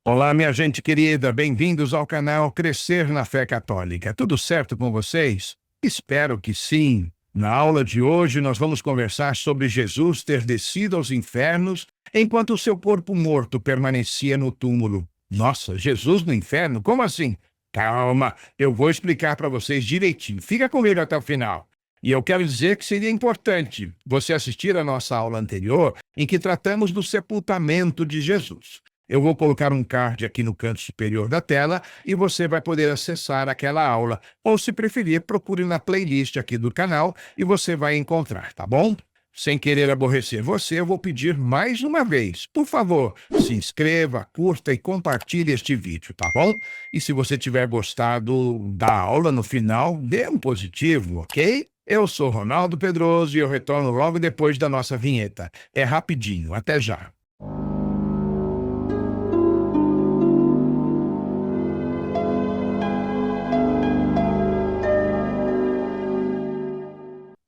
Olá, minha gente querida, bem-vindos ao canal Crescer na Fé Católica. Tudo certo com vocês? Espero que sim. Na aula de hoje, nós vamos conversar sobre Jesus ter descido aos infernos enquanto o seu corpo morto permanecia no túmulo. Nossa, Jesus no inferno? Como assim? Calma, eu vou explicar para vocês direitinho. Fica comigo até o final. E eu quero dizer que seria importante você assistir a nossa aula anterior, em que tratamos do sepultamento de Jesus. Eu vou colocar um card aqui no canto superior da tela e você vai poder acessar aquela aula. Ou, se preferir, procure na playlist aqui do canal e você vai encontrar, tá bom? Sem querer aborrecer você, eu vou pedir mais uma vez. Por favor, se inscreva, curta e compartilhe este vídeo, tá bom? E se você tiver gostado da aula no final, dê um positivo, ok? Eu sou Ronaldo Pedroso e eu retorno logo depois da nossa vinheta. É rapidinho, até já.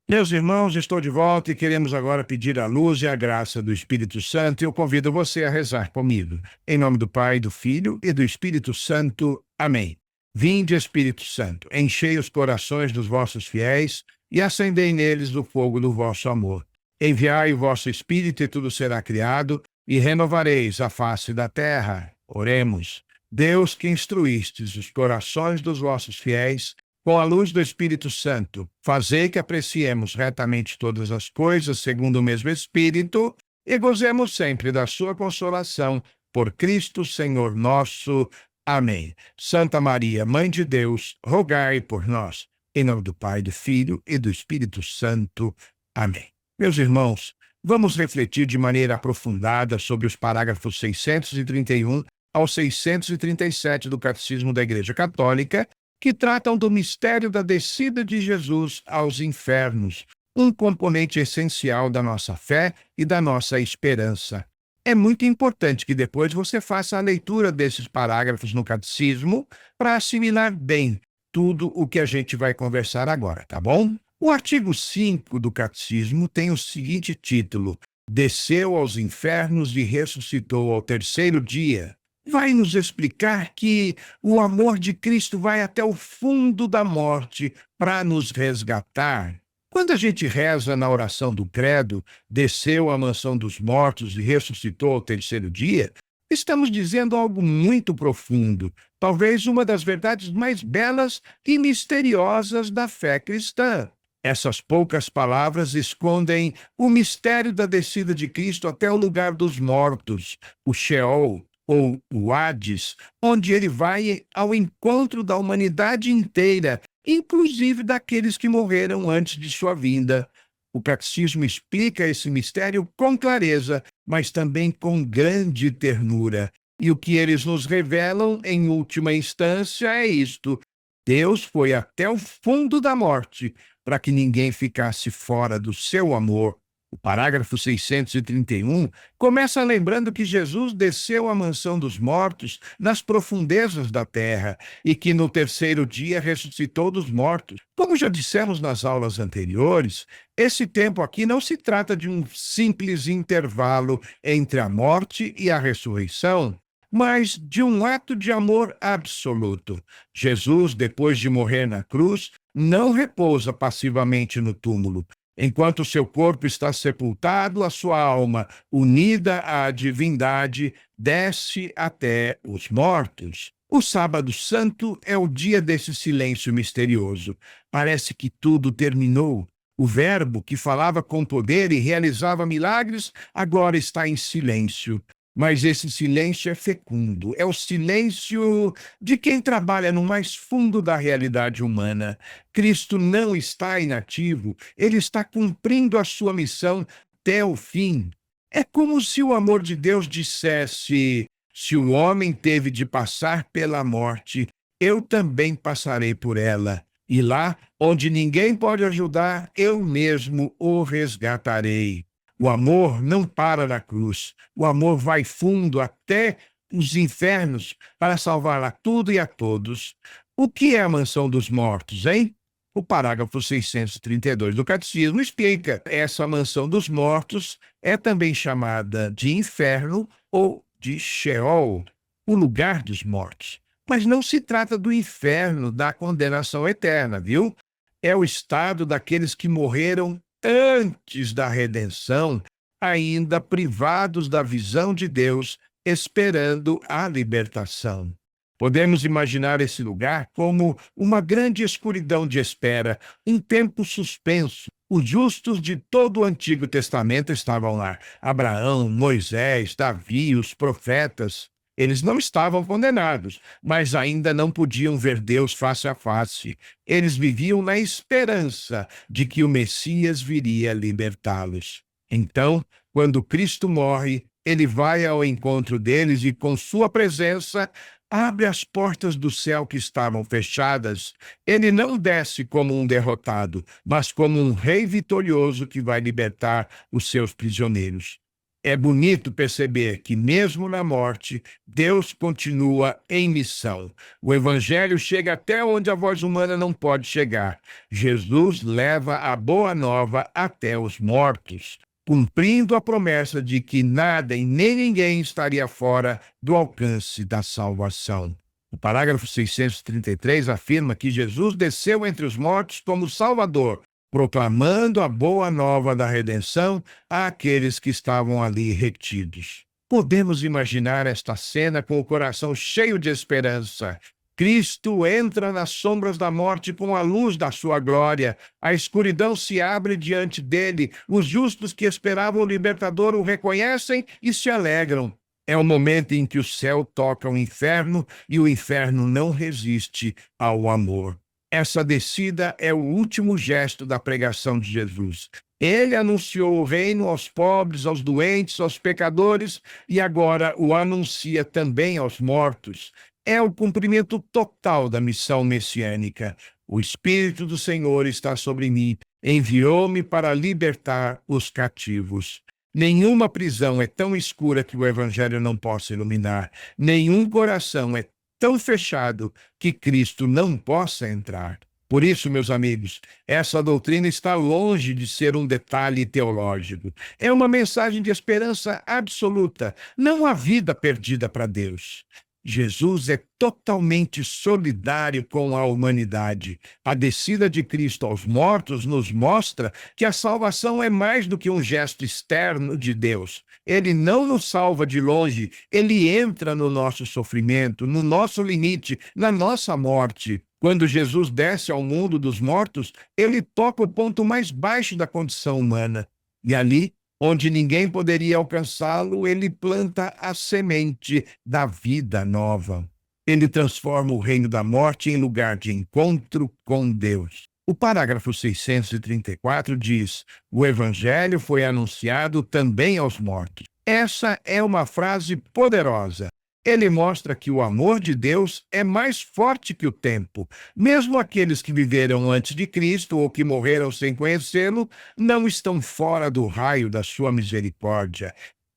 Meus irmãos, estou de volta e queremos agora pedir a luz e a graça do Espírito Santo. Eu convido você a rezar comigo. Em nome do Pai, do Filho e do Espírito Santo. Amém. Vinde, Espírito Santo, enchei os corações dos vossos fiéis e acendei neles o fogo do vosso amor. Enviai o vosso Espírito e tudo será criado e renovareis a face da terra. Oremos. Deus, que instruístes os corações dos vossos fiéis com a luz do Espírito Santo, fazei que apreciemos retamente todas as coisas segundo o mesmo Espírito e gozemos sempre da sua consolação. Por Cristo, Senhor nosso. Amém. Santa Maria, Mãe de Deus, rogai por nós. Em nome do Pai, do Filho e do Espírito Santo. Amém. Meus irmãos, vamos refletir de maneira aprofundada sobre os parágrafos 631 ao 637 do Catecismo da Igreja Católica, que tratam do mistério da descida de Jesus aos infernos, um componente essencial da nossa fé e da nossa esperança. É muito importante que depois você faça a leitura desses parágrafos no Catecismo para assimilar bem tudo o que a gente vai conversar agora, tá bom? O artigo 5 do Catecismo tem o seguinte título: Desceu aos infernos e ressuscitou ao terceiro dia. Vai nos explicar que o amor de Cristo vai até o fundo da morte para nos resgatar. Quando a gente reza na oração do Credo, desceu à mansão dos mortos e ressuscitou ao terceiro dia, estamos dizendo algo muito profundo, talvez uma das verdades mais belas e misteriosas da fé cristã. Essas poucas palavras escondem o mistério da descida de Cristo até o lugar dos mortos, o Sheol, ou o Hades, onde ele vai ao encontro da humanidade inteira, inclusive daqueles que morreram antes de sua vinda. O Catecismo explica esse mistério com clareza, mas também com grande ternura. E o que eles nos revelam, em última instância, é isto: Deus foi até o fundo da morte para que ninguém ficasse fora do seu amor. O parágrafo 631 começa lembrando que Jesus desceu à mansão dos mortos nas profundezas da terra e que no terceiro dia ressuscitou dos mortos. Como já dissemos nas aulas anteriores, esse tempo aqui não se trata de um simples intervalo entre a morte e a ressurreição, mas de um ato de amor absoluto. Jesus, depois de morrer na cruz, não repousa passivamente no túmulo. Enquanto seu corpo está sepultado, a sua alma, unida à divindade, desce até os mortos. O Sábado Santo é o dia desse silêncio misterioso. Parece que tudo terminou. O Verbo, que falava com poder e realizava milagres, agora está em silêncio. Mas esse silêncio é fecundo, é o silêncio de quem trabalha no mais fundo da realidade humana. Cristo não está inativo, ele está cumprindo a sua missão até o fim. É como se o amor de Deus dissesse: se o homem teve de passar pela morte, eu também passarei por ela. E lá, onde ninguém pode ajudar, eu mesmo o resgatarei. O amor não para na cruz. O amor vai fundo até os infernos para salvar a tudo e a todos. O que é a mansão dos mortos, hein? O parágrafo 632 do Catecismo explica. Essa mansão dos mortos é também chamada de inferno ou de Sheol. o lugar dos mortos. Mas não se trata do inferno, da condenação eterna, viu? É o estado daqueles que morreram antes da redenção, ainda privados da visão de Deus, esperando a libertação. Podemos imaginar esse lugar como uma grande escuridão de espera, um tempo suspenso. Os justos de todo o Antigo Testamento estavam lá. Abraão, Moisés, Davi, os profetas. Eles não estavam condenados, mas ainda não podiam ver Deus face a face. Eles viviam na esperança de que o Messias viria libertá-los. Então, quando Cristo morre, ele vai ao encontro deles e, com sua presença, abre as portas do céu que estavam fechadas. Ele não desce como um derrotado, mas como um rei vitorioso que vai libertar os seus prisioneiros. É bonito perceber que, mesmo na morte, Deus continua em missão. O Evangelho chega até onde a voz humana não pode chegar. Jesus leva a boa nova até os mortos, cumprindo a promessa de que nada e nem ninguém estaria fora do alcance da salvação. O parágrafo 633 afirma que Jesus desceu entre os mortos como Salvador, proclamando a boa nova da redenção àqueles que estavam ali retidos. Podemos imaginar esta cena com o coração cheio de esperança. Cristo entra nas sombras da morte com a luz da sua glória. A escuridão se abre diante dele. Os justos que esperavam o libertador o reconhecem e se alegram. É o momento em que o céu toca o inferno e o inferno não resiste ao amor. Essa descida é o último gesto da pregação de Jesus. Ele anunciou o reino aos pobres, aos doentes, aos pecadores e agora o anuncia também aos mortos. É o cumprimento total da missão messiânica. O Espírito do Senhor está sobre mim, enviou-me para libertar os cativos. Nenhuma prisão é tão escura que o Evangelho não possa iluminar. Nenhum coração é tão fechado que Cristo não possa entrar. Por isso, meus amigos, essa doutrina está longe de ser um detalhe teológico. É uma mensagem de esperança absoluta. Não há vida perdida para Deus. Jesus é totalmente solidário com a humanidade. A descida de Cristo aos mortos nos mostra que a salvação é mais do que um gesto externo de Deus. Ele não nos salva de longe, ele entra no nosso sofrimento, no nosso limite, na nossa morte. Quando Jesus desce ao mundo dos mortos, ele toca o ponto mais baixo da condição humana. E ali, onde ninguém poderia alcançá-lo, ele planta a semente da vida nova. Ele transforma o reino da morte em lugar de encontro com Deus. O parágrafo 634 diz: o Evangelho foi anunciado também aos mortos. Essa é uma frase poderosa. Ele mostra que o amor de Deus é mais forte que o tempo. Mesmo aqueles que viveram antes de Cristo ou que morreram sem conhecê-lo, não estão fora do raio da sua misericórdia.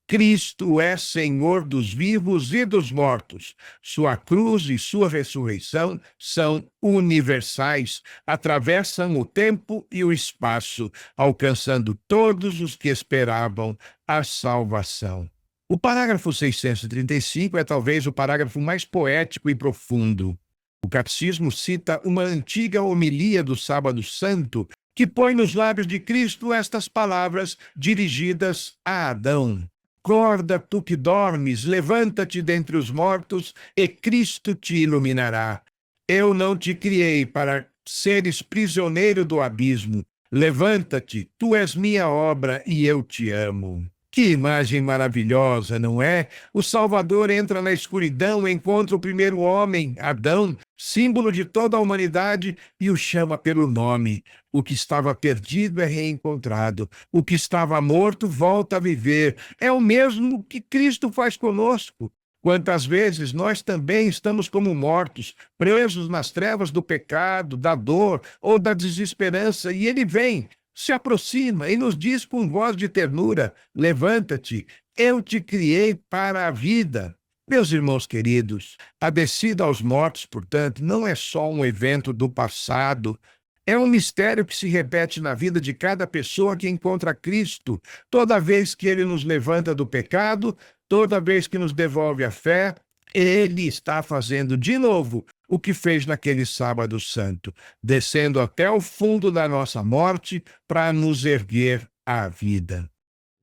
Cristo é Senhor dos vivos e dos mortos. Sua cruz e sua ressurreição são universais, atravessam o tempo e o espaço, alcançando todos os que esperavam a salvação. O parágrafo 635 é talvez o parágrafo mais poético e profundo. O Catecismo cita uma antiga homilia do Sábado Santo que põe nos lábios de Cristo estas palavras dirigidas a Adão: acorda, tu que dormes, levanta-te dentre os mortos e Cristo te iluminará. Eu não te criei para seres prisioneiro do abismo. Levanta-te, tu és minha obra e eu te amo. Que imagem maravilhosa, não é? O Salvador entra na escuridão, encontra o primeiro homem, Adão, símbolo de toda a humanidade, e o chama pelo nome. O que estava perdido é reencontrado. O que estava morto volta a viver. É o mesmo que Cristo faz conosco. Quantas vezes nós também estamos como mortos, presos nas trevas do pecado, da dor ou da desesperança, e Ele vem, se aproxima e nos diz com voz de ternura: levanta-te, eu te criei para a vida. Meus irmãos queridos, a descida aos mortos, portanto, não é só um evento do passado, é um mistério que se repete na vida de cada pessoa que encontra Cristo, toda vez que Ele nos levanta do pecado, toda vez que nos devolve a fé Ele está fazendo de novo o que fez naquele sábado santo, descendo até o fundo da nossa morte para nos erguer à vida.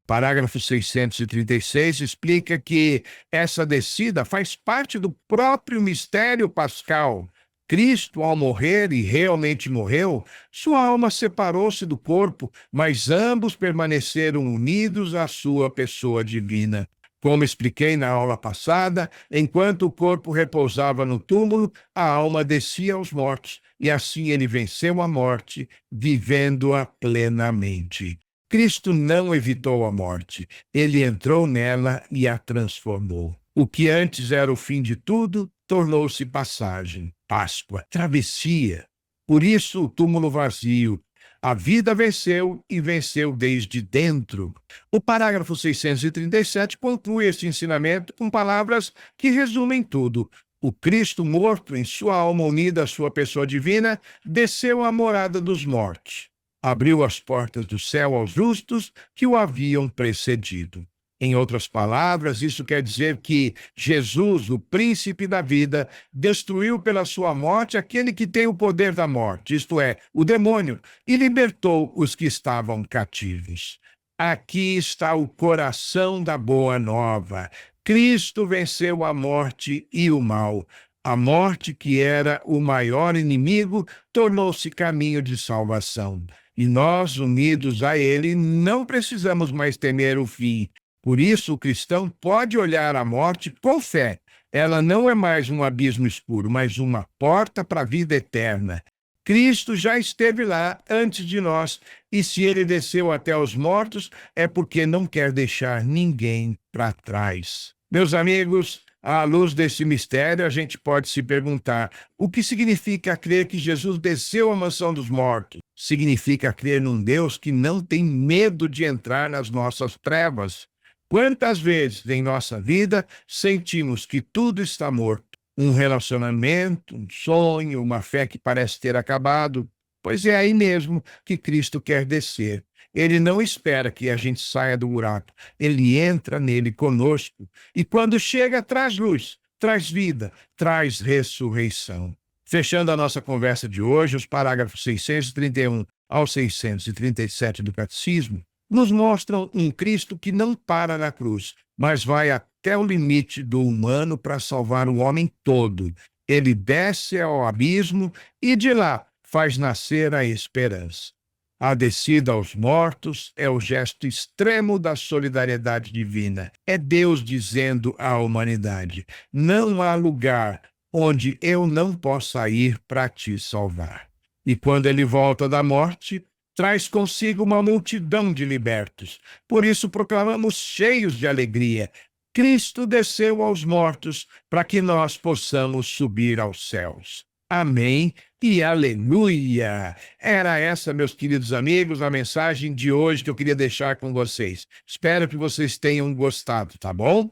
Parágrafo 636 explica que essa descida faz parte do próprio mistério pascal. Cristo, ao morrer, e realmente morreu, sua alma separou-se do corpo, mas ambos permaneceram unidos à sua pessoa divina. Como expliquei na aula passada, enquanto o corpo repousava no túmulo, a alma descia aos mortos, e assim ele venceu a morte, vivendo-a plenamente. Cristo não evitou a morte, ele entrou nela e a transformou. O que antes era o fim de tudo, tornou-se passagem, Páscoa, travessia. Por isso o túmulo vazio. A vida venceu e venceu desde dentro. O parágrafo 637 conclui este ensinamento com palavras que resumem tudo. O Cristo morto, em sua alma unida à sua pessoa divina, desceu à morada dos mortos. Abriu as portas do céu aos justos que o haviam precedido. Em outras palavras, isso quer dizer que Jesus, o príncipe da vida, destruiu pela sua morte aquele que tem o poder da morte, isto é, o demônio, e libertou os que estavam cativos. Aqui está o coração da boa nova. Cristo venceu a morte e o mal. A morte, que era o maior inimigo, tornou-se caminho de salvação. E nós, unidos a ele, não precisamos mais temer o fim. Por isso, o cristão pode olhar a morte com fé. Ela não é mais um abismo escuro, mas uma porta para a vida eterna. Cristo já esteve lá antes de nós, e se ele desceu até os mortos, é porque não quer deixar ninguém para trás. Meus amigos, à luz desse mistério, a gente pode se perguntar: o que significa crer que Jesus desceu à mansão dos mortos? Significa crer num Deus que não tem medo de entrar nas nossas trevas. Quantas vezes em nossa vida sentimos que tudo está morto? Um relacionamento, um sonho, uma fé que parece ter acabado. Pois é aí mesmo que Cristo quer descer. Ele não espera que a gente saia do buraco. Ele entra nele conosco. E quando chega, traz luz, traz vida, traz ressurreição. Fechando a nossa conversa de hoje, os parágrafos 631 ao 637 do Catecismo nos mostram um Cristo que não para na cruz, mas vai até o limite do humano para salvar o homem todo. Ele desce ao abismo e de lá faz nascer a esperança. A descida aos mortos é o gesto extremo da solidariedade divina. É Deus dizendo à humanidade: não há lugar onde eu não possa ir para te salvar. E quando ele volta da morte, traz consigo uma multidão de libertos. Por isso proclamamos cheios de alegria: Cristo desceu aos mortos para que nós possamos subir aos céus. Amém e aleluia! Era essa, meus queridos amigos, a mensagem de hoje que eu queria deixar com vocês. Espero que vocês tenham gostado, tá bom?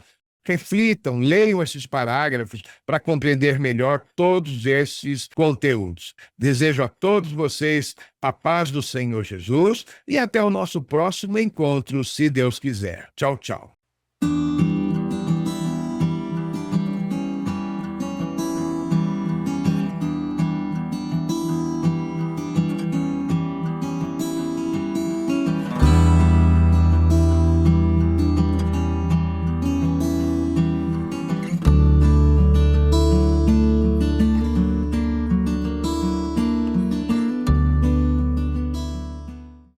Reflitam, leiam esses parágrafos para compreender melhor todos esses conteúdos. Desejo a todos vocês a paz do Senhor Jesus e até o nosso próximo encontro, se Deus quiser. Tchau, tchau.